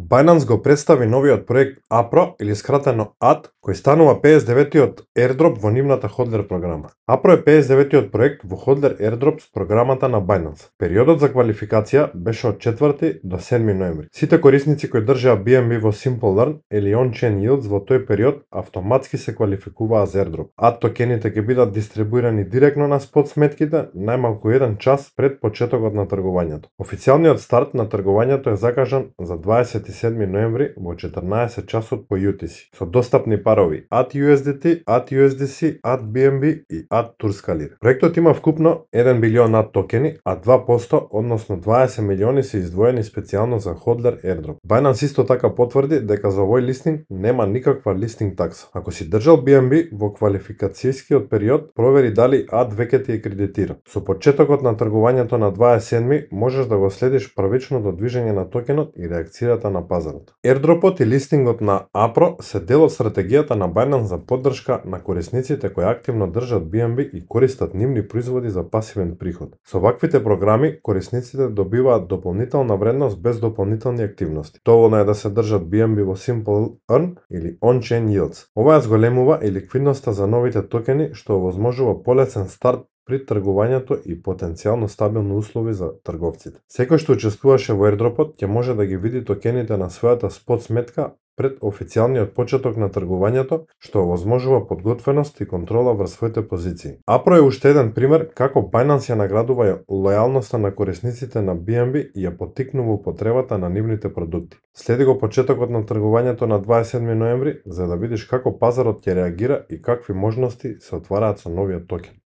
Binance го представи новиот проект APRO или скратено AD, кој станува 59-тиот airdrop во нивната Hodler програма. APRO е 59-тиот проект во Hodler Airdrops програмата на Binance. Периодот за квалификација беше од 4 до 7 ноември. Сите корисници кои држеа BNB во Simple Learn или On-Chain Yields во тој период автоматски се квалификуваа за airdrop. AD токените ќе бидат дистрибуирани директно на спот сметките најмалку 1 час пред почетокот на тргувањето. Официјалниот старт на тргувањето е закажан за 27 ноември во 14 часот по UTC, со достапни парови AD/USDT, AD/USDC, AD/BNB и AD/Турска лира. Проектот има вкупно 1 билион AD токени, а 2%, односно 20 милиони се издвоени специјално за Hodler Airdrop. Binance исто така потврди дека за овој листинг нема никаква листинг такса. Ако си држал BNB во квалификацијскиот период, провери дали AD веќе ти е кредитира. Со почетокот на тргувањето на 27 можеш да го следиш првичното движење на токенот и реакцијата на пазарот. Airdropот и листингот на APRO се дел од стратегијата на Binance за поддршка на корисниците кои активно држат BNB и користат нивни производи за пасивен приход. Со ваквите програми, корисниците добиваат дополнителна вредност без дополнителни активности. Доволно е да се држат BNB во Simple Earn или On-Chain Yields. Ова ја зголемува и ликвидноста за новите токени, што овозможува полесен старт при тргувањето и потенцијално стабилни услови за трговците. Секој што учествуваше во airdropот ќе може да ги види токените на својата спот сметка пред официјалниот почеток на тргувањето, што овозможува подготвеност и контрола врз своите позиции. APRO е уште еден пример како Binance ја наградува лојалноста на корисниците на BNB и ја поттикнува употребата на нивните продукти. Следи го почетокот на тргувањето на 27 ноември за да видиш како пазарот ќе реагира и какви можности се отвараат со новиот токен.